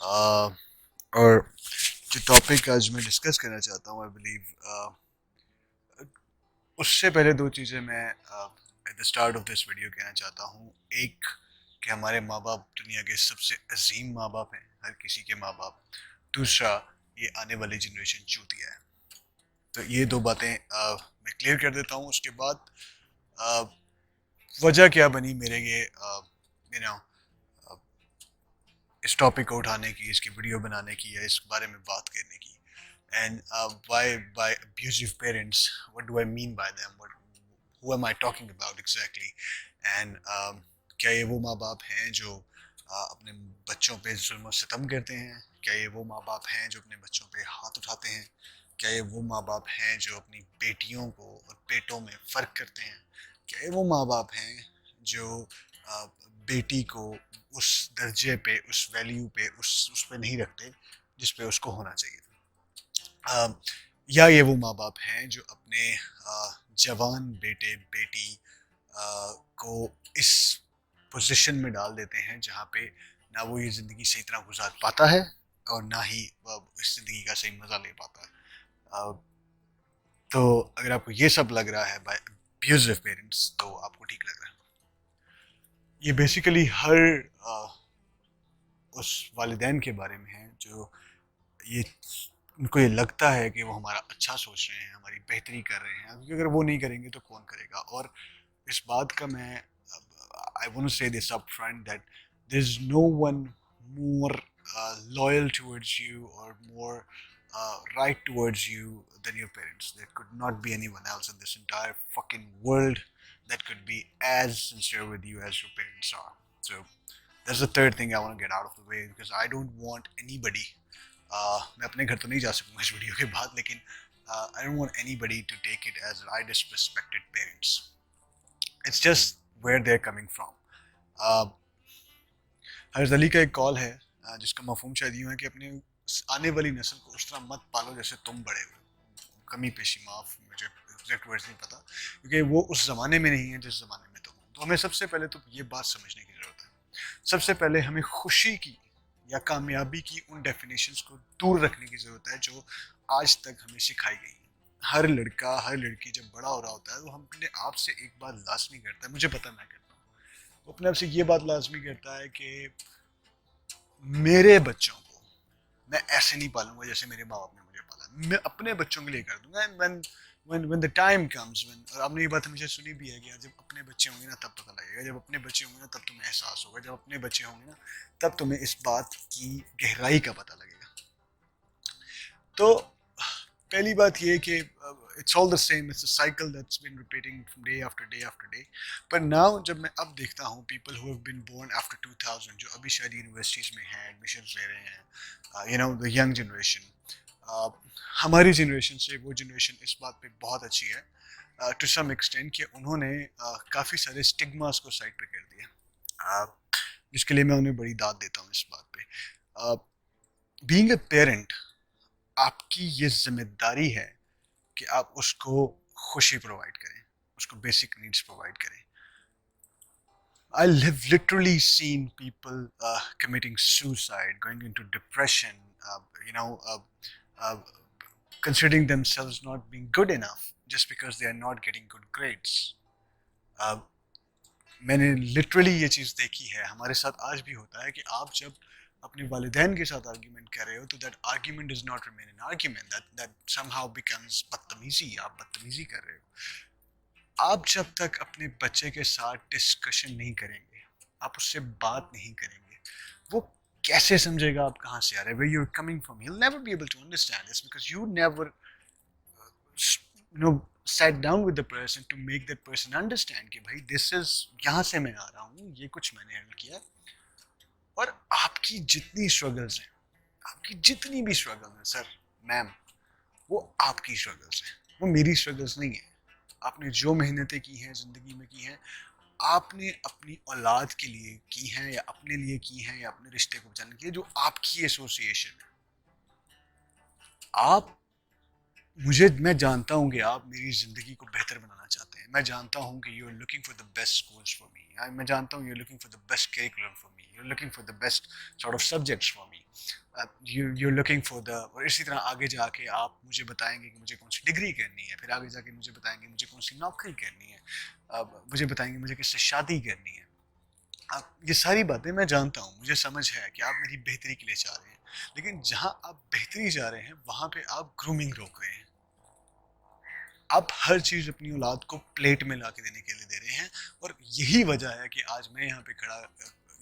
uh, और जो topic आज मैं डिस्कस करना चाहता हूँ आई बिलीव उससे पहले दो चीज़ें मैं at the start of this video कहना चाहता हूँ। एक कि हमारे माँ बाप दुनिया के सबसे अजीम माँ बाप हैं, हर किसी के माँ बाप। दूसरा, ये आने वाली जनरेशन चूतिया है। तो ये दो बातें मैं क्लियर कर देता हूँ। उसके बाद uh, वजह क्या बनी मेरे ये यू नो इस टॉपिक को उठाने की, इसकी वीडियो बनाने की या इस बारे में बात करने की। And by abusive parents, what do I mean by them? Who am I talking about exactly? And क्या ये वो माँ बाप हैं जो अपने बच्चों पे जुल्म सितम करते हैं? क्या ये वो माँ बाप हैं जो अपने बच्चों पे हाथ उठाते हैं? क्या ये वो माँ बाप हैं जो अपनी बेटियों को और बेटों में फ़र्क करते हैं? क्या ये वो माँ बाप हैं जो अ, बेटी को उस दर्जे पे, उस वैल्यू पे, उस पे नहीं रखते जिस पे उसको होना चाहिए? या ये वो माँ बाप हैं जो अपने जवान बेटे बेटी को इस पोजीशन में डाल देते हैं जहाँ पे ना वो ये ज़िंदगी सही तरह गुजार पाता है और ना ही वह इस ज़िंदगी का सही मज़ा ले पाता है। अ, तो अगर आपको ये सब लग रहा है बाय अब्यूजिव पेरेंट्स तो आपको ठीक लग रहा है। ये बेसिकली हर उस वालिदैन के बारे में है जो ये उनको ये लगता है कि वो हमारा अच्छा सोच रहे हैं, हमारी बेहतरी कर रहे हैं, क्योंकि अगर वो नहीं करेंगे तो कौन करेगा। और इस बात का मैं I want to say this up front that there is no one more loyal towards you or more right towards you than your parents. There could not be anyone else in this entire fucking world that could be as sincere with you as your parents are. So that's the third thing I want to get out of the way because I don't want anybody मैं अपने घर तो नहीं जा सकूंगा इस video के बाद, लेकिन I don't want anybody to take it as I disrespected parents. It's just where they are coming from. हर्ज अली का एक कॉल है जिसका मफहूम शायद यूँ है कि अपने आने वाली नस्ल को उस तरह मत पालो जैसे तुम बड़े हो। कमी पेशी माफ, मुझे एग्जैक्ट वर्ड्स नहीं पता क्योंकि वो उस ज़माने में नहीं है जिस ज़माने में तुम हो। तो हमें सबसे पहले तो ये बात समझने की ज़रूरत है। सबसे पहले हमें खुशी की या कामयाबी की उन डेफिनेशंस को दूर रखने की ज़रूरत है जो आज तक हमें सिखाई गई है। हर लड़का हर लड़की जब बड़ा हो रहा होता है वो अपने आप से एक बात लाजमी करता है, मुझे पता मैं करता हूँ, वो अपने आप से ये बात लाजमी करता है कि मेरे बच्चों को मैं ऐसे नहीं पालूंगा जैसे मेरे माँ बाप ने मुझे पाला, मैं अपने बच्चों के लिए कर दूंगा। And when the time comes when, और आपने ये बात हमेशा सुनी भी है कि यार जब अपने बच्चे होंगे ना तब पता लगेगा, जब अपने बच्चे होंगे ना तब तुम्हें एहसास होगा, जब अपने बच्चे होंगे ना तब तुम्हें इस बात की गहराई का पता लगेगा। तो पहली बात ये कि it's all the same, it's a cycle that's been repeating from day after day after day. पर नाउ जब मैं अब देखता हूँ people who have been born after 2000 जो अभी शायद यूनिवर्सिटीज़ में हैं, एडमिशन ले रहे हैं, you know the young generation, हमारी जनरेशन से वो जनरेशन इस बात पे बहुत अच्छी है टू सम एक्सटेंट कि उन्होंने काफ़ी सारे स्टिग्मास को साइड पे कर दिया, जिसके लिए मैं उन्हें बड़ी दाद देता हूँ इस बात पे। बीइंग अ पेरेंट आपकी ये जिम्मेदारी है कि आप उसको खुशी प्रोवाइड करें, उसको बेसिक नीड्स प्रोवाइड करें। I have literally seen people committing suicide, going into depression, you know, uh, considering themselves not being good enough just because they are not getting good grades. Uh, मैंने literally ये चीज़ देखी है, हमारे साथ आज भी होता है कि आप जब अपने वालिदैन के साथ आर्ग्यूमेंट कर रहे हो तो that argument does not remain an argument, that somehow becomes बदतमीजी, आप बदतमीजी कर रहे हो। आप जब तक अपने बच्चे के साथ डिस्कशन नहीं करेंगे, आप उससे बात नहीं करेंगे, वो कैसे समझेगा आप कहाँ से आ रहे हैं, where you're coming from? He'll never be able to understand this because you never sat down with the person to make that person understand कि भाई this is, यहाँ से मैं आ रहा हूँ, ये कुछ मैंने हैंडल किया। और आपकी जितनी स्ट्रगल्स हैं, आपकी जितनी भी स्ट्रगल हैं सर, मैम, वो आपकी स्ट्रगल्स हैं, वो मेरी स्ट्रगल्स नहीं है। आपने जो मेहनतें की हैं ज़िंदगी में की हैं, आपने अपनी औलाद के लिए की हैं या अपने लिए की हैं या अपने रिश्ते को बचाने के लिए, जो आपकी एसोसिएशन है। आप मैं जानता हूँ कि आप मेरी ज़िंदगी को बेहतर बनाना चाहते हैं। मैं जानता हूँ कि you are looking for the best schools for me. मैं जानता हूँ you are looking for the best curriculum for me, you are looking for the best sort of subjects for me. you're looking for the, और इसी तरह आगे जाके आप मुझे बताएंगे कि मुझे कौन सी डिग्री करनी है, फिर आगे जाके मुझे बताएंगे मुझे कौन सी नौकरी करनी है, मुझे बताएंगे मुझे किससे शादी करनी है। आप ये सारी बातें मैं जानता हूँ, मुझे समझ है कि आप मेरी बेहतरी के लिए चाह रहे हैं, लेकिन जहाँ आप बेहतरी चाह रहे हैं वहाँ पे आप ग्रूमिंग रोक रहे हैं। आप हर चीज़ अपनी औलाद को प्लेट में ला के देने के लिए दे रहे हैं, और यही वजह है कि आज मैं यहाँ पे खड़ा,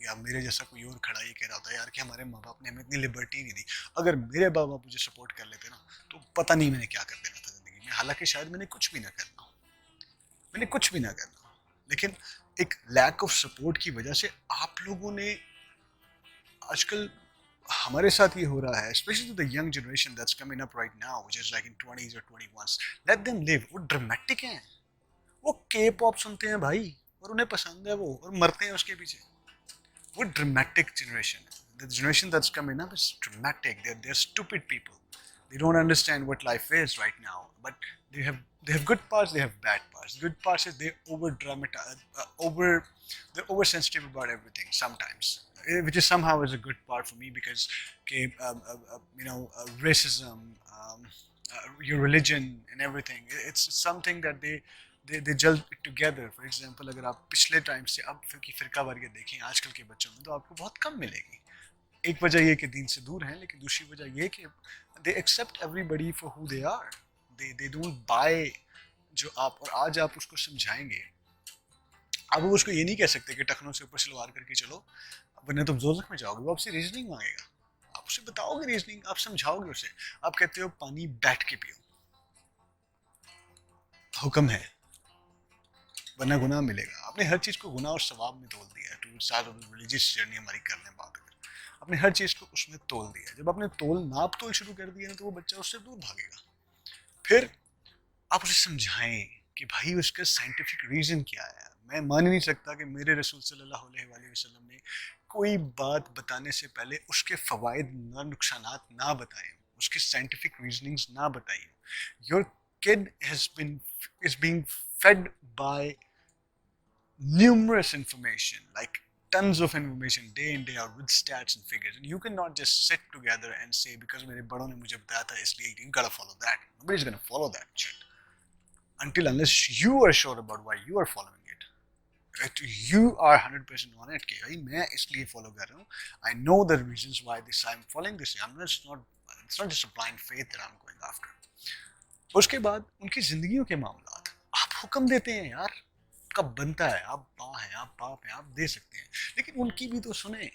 या मेरे जैसा कोई और खड़ा ये कह रहा था यार कि हमारे माँ बाप ने हमें इतनी लिबर्टी नहीं दी। अगर मेरे माँ बाप मुझे सपोर्ट कर लेते ना, तो पता नहीं मैंने क्या कर देना था ज़िंदगी में। हालांकि शायद मैंने कुछ भी ना करना हो, मैंने कुछ भी ना करना हो, लेकिन एक लैक ऑफ सपोर्ट की वजह से आप लोगों ने आजकल, हमारे साथ ये हो रहा है, specially the young generation that's coming up right now which is like in 20s और 21s, लेट देम लिव। वो ड्रामेटिक हैं, वो के पॉप सुनते हैं भाई, और उन्हें पसंद है वो, और मरते हैं उसके पीछे। वो ड्रामेटिक जनरेशन है, the generation that's coming up is dramatic, they are stupid people, they don't understand what life is right now, but they have good parts, they have bad parts. Good parts is they over dramatize, they're oversensitive about everything sometimes, which is somehow is a good part for me, because okay, racism, your religion and everything, it's something that they gel together. For example, अगर आप पिछले time से अब की फिरका वारियत देखें आजकल के बच्चों में, तो आपको बहुत कम मिलेगी। एक वजह ये कि दीन से दूर हैं, लेकिन दूसरी वजह ये कि they accept everybody for who they are, they don't buy जो आप, और आज आप उसको समझाएंगे, अब वो उसको ये नहीं कह सकते कि टखनों से ऊपर सलवार करके चलो वरना तुम जोजख में जाओगे। वो आपसे रीजनिंग मांगेगा, आप उसे बताओगे रीजनिंग, आप समझाओगे उसे। आप कहते हो पानी बैठ के पियो, हुक्म है, वरना गुनाह मिलेगा। आपने हर चीज़ को गुनाह और सवाब में तोल दिया है। टू स्टार्ट रिलीजियस जर्नी हमारी करने बात, आपने हर चीज़ को उसमें तोल दिया। जब आपने नाप तोल शुरू कर दिया ना, तो वो बच्चा उससे दूर भागेगा। फिर आप उसे समझाएं कि भाई उसका साइंटिफिक रीजन क्या है। मैं मान ही नहीं सकता कि मेरे रसूल सल्लल्लाहु अलैहि वसल्लम ने कोई बात बताने से पहले उसके फवायद ना, नुकसानात ना बताए, उसके साइंटिफिक रीजनिंग्स ना बताई। Your kid is being fed by numerous information, like tons of information day in day out with stats and figures, and you cannot just sit together and say because मेरे बड़ों ने मुझे बताया था इसलिए you gotta follow that. Nobody's gonna follow that shit until unless you are sure about why you are following it. Right? You are 100% on it कि भाई मैं इसलिए follow कर रहा हूँ. I know the reasons why this I'm following this. It's not just a blind faith that I'm going after. उसके बाद उनकी जिंदगियों के मामलात आप हुक्म देते हैं यार, कब बनता है, आप माँ हैं, आप बाप हैं, आप दे सकते हैं, लेकिन उनकी भी तो सुने।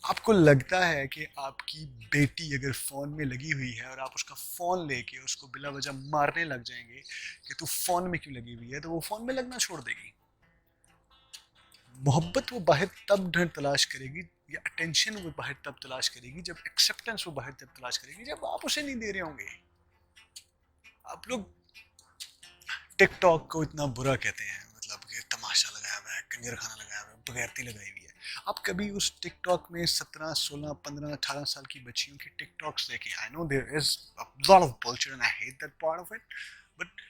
आपको लगता है कि आपकी बेटी अगर फ़ोन में लगी हुई है और आप उसका फ़ोन लेके उसको बिला वजह मारने लग जाएंगे कि तू फ़ोन में क्यों लगी हुई है, तो वो फ़ोन में लगना छोड़ देगी। मोहब्बत वो बाहर तब ढंढ तलाश करेगी, या अटेंशन वो बाहर तब तलाश करेगी, जब एक्सेप्टेंस वो बाहर तब तलाश करेगी जब आप उसे नहीं दे रहे होंगे। आप लोग टिकटॉक को इतना बुरा कहते हैं, मतलब कि तमाशा लगाया हुआ है, कंजर खाना लगाया हुआ है, बगैरती लगाई हुई है। आप कभी उस टिकटॉक में 17, 16, 15, 18 साल की बच्चियों की टिकटॉक्स देखें। I know there is a lot of bullshit and I hate that part of it, but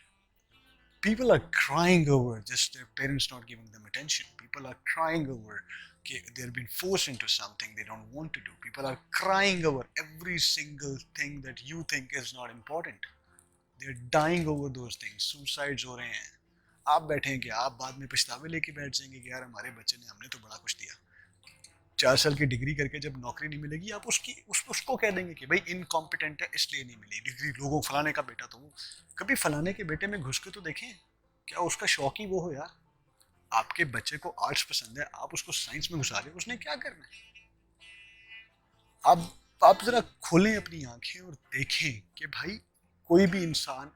people are crying over just their parents not giving them attention. People are crying over they're being forced into something they don't want to do. People are crying over every single thing that you think is not important. They're dying over those things. Suicides हो रहे हैं। आप बैठेंगे, आप बाद में पछतावे लेके बैठ जाएंगे कि यार हमारे बच्चे ने, हमने तो बड़ा कुछ दिया। 4 साल की डिग्री करके जब नौकरी नहीं मिलेगी, आप उसको कह देंगे कि भाई इनकॉम्पिटेंट है इसलिए नहीं मिली डिग्री, लोगों फलाने का बेटा तो वो। कभी फलाने के बेटे में घुस के तो देखें, क्या उसका शौक ही वो हो यार। आपके बच्चे को आर्ट्स पसंद है, आप उसको साइंस में घुसा रहे हो, उसने क्या करना है। आप जरा खोलें अपनी आंखें और देखें कि भाई कोई भी इंसान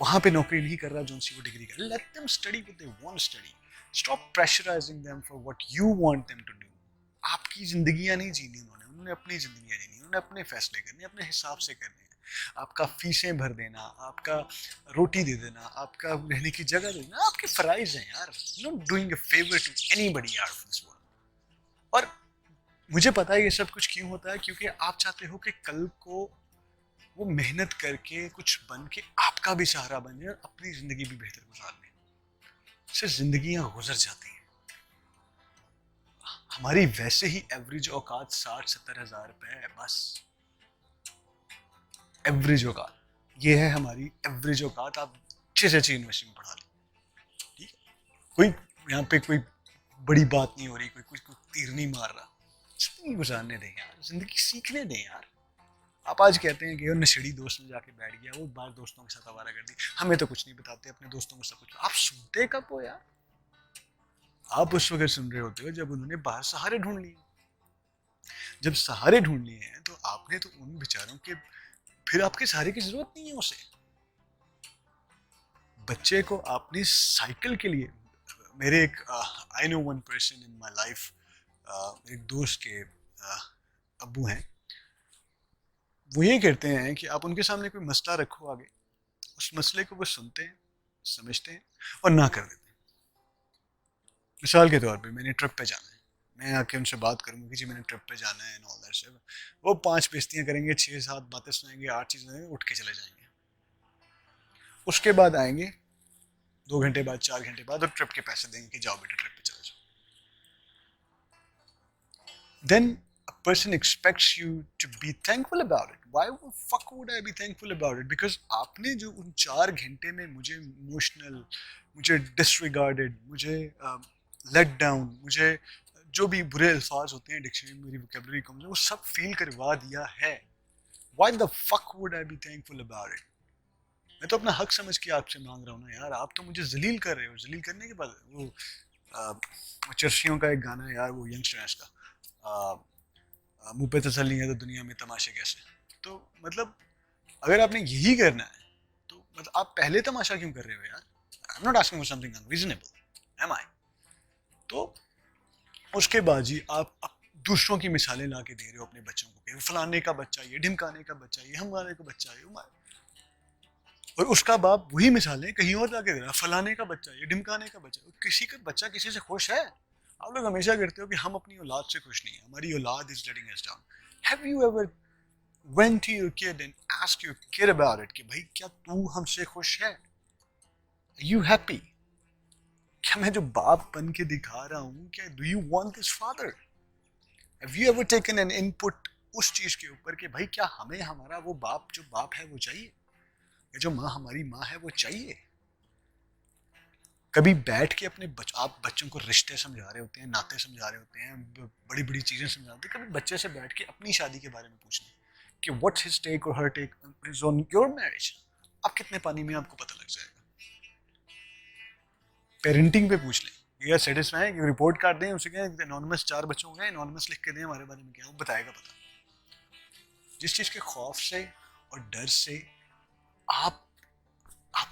वहां पे नौकरी नहीं कर रहा जो सी वो डिग्री कर। Let them study what they want to study, stop pressurising them for what you want them to do. आपकी जिंदगियां नहीं जीनी उन्होंने अपनी जिंदगियां जीनी, उन्होंने अपने फैसले करने, अपने हिसाब से करने हैं। आपका फीसें भर देना, आपका रोटी दे देना, आपका रहने की जगह दे देना आपके फराइज हैं यार। Not doing a favour to anybody out of this world. और मुझे पता है ये सब कुछ क्यों होता है, क्योंकि आप चाहते हो कि कल को वो मेहनत करके कुछ बन के आपका भी सहारा बन जाए और अपनी जिंदगी भी बेहतर गुजार लें। इससे जिंदगियां गुजर जाती हैं। हमारी वैसे ही एवरेज औकात 60-70 हज़ार रुपए है बस। एवरेज औकात ये है हमारी एवरेज औकात। आप अच्छे से अच्छी यूनिवर्सिटी में पढ़ा लें, ठीक है, कोई यहाँ पे कोई बड़ी बात नहीं हो रही, कोई तीर नहीं मार रहा। जिंदगी गुजारने दें यार, जिंदगी सीखने दें यार। आप आज कहते हैं कि वो नशेड़ी दोस्त में जाके बैठ गया, वो बाहर दोस्तों के साथ आवारा कर दी, हमें तो कुछ नहीं बताते, अपने दोस्तों को सब कुछ। आप सुनते कब हो यार? आप उस वक्त सुन रहे होते हो जब उन्होंने बाहर सहारे ढूंढ लिए। जब सहारे ढूंढ लिए हैं तो आपने तो उन बेचारों के, फिर आपके सहारे की जरूरत नहीं है उसे। बच्चे को आपने साइकिल के लिए, मेरे एक I know one person in my life, एक दोस्त के अब्बू हैं। वो ये कहते हैं कि आप उनके सामने कोई मसला रखो आगे, उस मसले को वो सुनते हैं, समझते हैं और ना कर देते हैं। मिसाल के तौर पे मैंने ट्रिप पे जाना है, मैं आके उनसे बात करूंगा कि जी मैंने ट्रिप पे जाना है एंड ऑल दैट स्टफ। वो 5 बेइज्जतियां करेंगे, 6-7 बातें सुनाएंगे, 8 चीजें सुनाएंगे, उठ के चले जाएंगे। उसके बाद आएंगे 2 घंटे बाद, 4 घंटे बाद, और ट्रिप के पैसे देंगे कि जाओ बेटा ट्रिप पे चले जाओ। Then a person expects you to be thankful about it. Why the fuck would I be thankful about it? Because आपने जो उन 4 घंटे में मुझे इमोशनल, मुझे डिसरिगार्डेड, मुझे लेट डाउन, मुझे जो भी बुरे अल्फाज होते हैं डिक्शनरी में, मेरी वोकेबलरी कम है, वो सब फील करवा दिया है। Why the fuck would I be thankful about it? मैं तो अपना हक समझ के आपसे मांग रहा हूँ ना यार, आप तो मुझे जलील कर रहे हो। जलील करने के बाद वो चर्शियों का एक गाना है यार, वो यंगस्टर्स का, मुंह पे तसल्ली है तो दुनिया में तमाशे कैसे। तो मतलब अगर आपने यही करना है तो मतलब आप पहले तमाशा क्यों कर रहे हो यार? I am not asking for something unreasonable, am I? तो उसके बाद जी आप दूसरों की मिसालें ला के दे रहे हो अपने बच्चों को, फलाने का बच्चा ये, ढिमकाने का बच्चा ये, हमारे का बच्चा ये, और उसका बाप वही मिसालें कहीं और जाके दे रहा, फलाने का बच्चा ये, ढिमकाने का बच्चा। किसी का बच्चा किसी से खुश है? आप लोग हमेशा कहते हो कि हम अपनी औलाद से खुश नहीं है, हमारी औलाद is letting us down. Have you ever went to your kid and asked your kid about it कि भाई क्या तू हमसे खुश है? Are you happy? क्या मैं जो बाप बन के दिखा रहा हूँ, क्या do you want this father? Have you ever taken an input उस चीज के ऊपर कि भाई क्या हमें हमारा वो बाप, जो बाप है वो चाहिए, या जो माँ हमारी माँ है वो चाहिए? कभी बैठ के अपने आप बच्चों को रिश्ते समझा रहे होते हैं, नाते समझा रहे होते हैं, बड़ी बड़ी चीजें समझाते हैं, कभी बच्चे से बैठ के अपनी शादी के बारे में पूछना कि व्हाट्स हिज टेक और her take is on your marriage. आप कितने पानी में, आपको पता लग जाएगा। पेरेंटिंग पे पूछ लें, या सेटिस्फाई है, रिपोर्ट कार्ड दें उसे, कहें एनोनिमस 4 बच्चों को एनोनिमस लिख के दें हमारे बारे में क्या, वो बताएगा पता। जिस चीज के खौफ से और डर से आप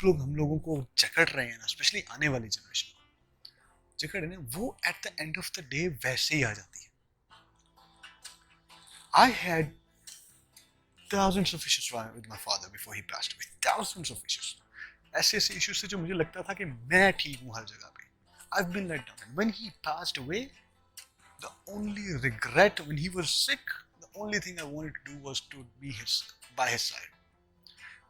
लोग हम लोगों को जकड़ रहे हैं ना, स्पेशली आने वाली जनरेशन जकड़ रहे हैं, वो at the end of the day वैसे ही आ जाती है। I had thousands of issues with my father before he passed away. Thousands of issues. ऐसे ऐसे issues थे जो मुझे लगता था कि मैं ठीक हूँ हर जगह पे। I've been let down. And when he passed away, the only regret when he was sick, the only thing I wanted to do was to be by his side.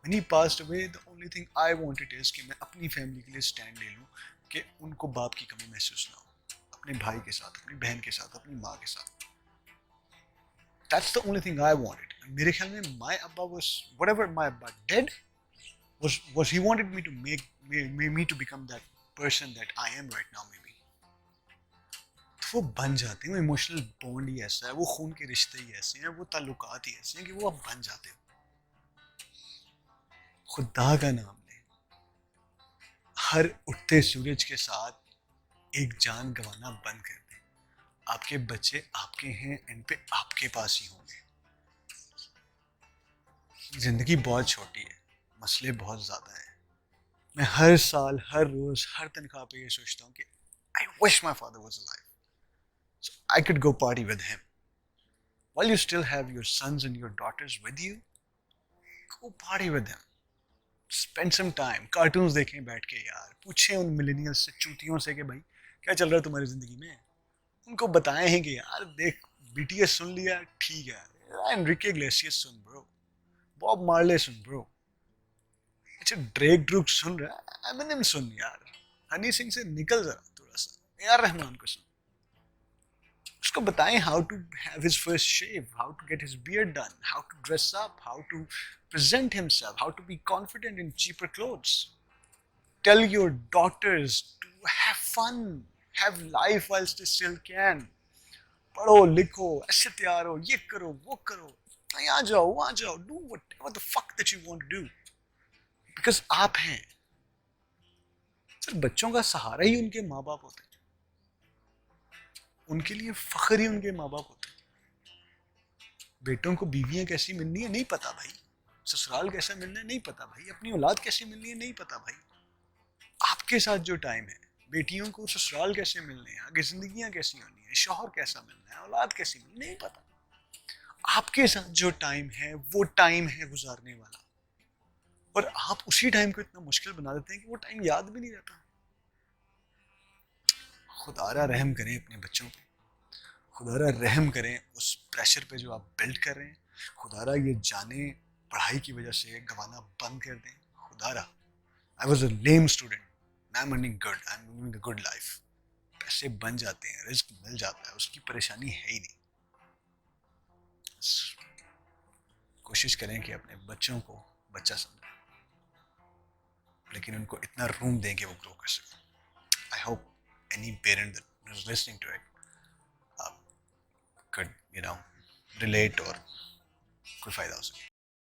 When he passed away, the only thing I wanted is कि मैं अपनी family के लिए stand ले लूँ, कि उनको बाप की कमी महसूस ना हो, अपने भाई के साथ, अपनी बहन के साथ, अपनी माँ के साथ। That's the only thing I wanted. मेरे ख्याल में my Abba was, whatever my Abba did was he wanted me to make me to become that person that I am right now maybe. तो वो बन जाते हैं, वो इमोशनल बॉन्ड ही ऐसा है, वो खून के रिश्ते ही ऐसे हैं, वो ताल्लुकात ही ऐसे हैं कि वो आप बन जाते हो। खुदा का नाम ले, हर उठते सूरज के साथ एक जान गंवाना बंद कर दे। आपके बच्चे आपके हैं, एंड पे आपके पास ही होंगे। जिंदगी बहुत छोटी है, मसले बहुत ज्यादा हैं। मैं हर साल, हर रोज, हर तनख्वाह पे ये सोचता हूँ कि I wish my father was alive so I could go party with him. While you still have your sons and your daughters with you, go party with them. Spend some time. Cartoons देखें बैठ के यार, पूछें उन millennials से, चूतियों से कि भाई क्या चल रहा है तुम्हारी जिंदगी में। उनको बताएं हैं कि यार देख, BTS सुन लिया ठीक है, एनरिके इग्लेसियस सुन ब्रो, बॉब मार्ले सुन ब्रो, अच्छा ड्रेक ड्रूक सुन रहा है, एमिनेम सुन यार, हनी सिंह से निकल जरा थोड़ा सा, AR रहमान को सुन, उसको बताएं how to have his first shave, how to get his beard done, how to dress up, how to present himself, how to be confident in cheaper clothes. Tell your daughters to have fun, have life whilst they still can. पढ़ो लिखो, ऐसे तैयार हो, ये करो वो करो, यहाँ जाओ वहाँ जाओ, do whatever the fuck that you want to do, because आप हैं. सिर्फ बच्चों का सहारा ही उनके माँ बाप होते हैं, उनके लिए फख्र ही उनके माँ बाप होते हैं. बेटों को बीवियां कैसी मिलनी है नहीं पता भाई, ससुराल कैसा मिलना है नहीं पता भाई, अपनी औलाद कैसी मिलनी है नहीं पता भाई. आपके साथ जो टाइम है, बेटियों को ससुराल कैसे मिलने हैं, आगे जिंदगियां कैसी होनी है, शौहर कैसा मिलना है, औलाद कैसी मिलनी नहीं पता. आपके साथ जो टाइम है वो टाइम है गुजारने वाला, और आप उसी टाइम को इतना मुश्किल बना देते हैं कि वो टाइम याद भी नहीं रहता. खुदारा रहम करें अपने बच्चों पे, खुदारा रहम करें उस प्रेशर पे जो आप बिल्ड कर रहे हैं. खुदारा ये जाने पढ़ाई की वजह से गंवाना बंद कर दें. खुदारा, I was a lame student, I am earning good, I am living a good life. पैसे बन जाते हैं, रिस्क मिल जाता है, उसकी परेशानी है ही नहीं. कोशिश करें कि अपने बच्चों को बच्चा समझें, लेकिन उनको इतना रूम दें कि वो ग्रो कर सकें. I hope any parent that is listening to it could relate और कोई फ़ायदा हो सके.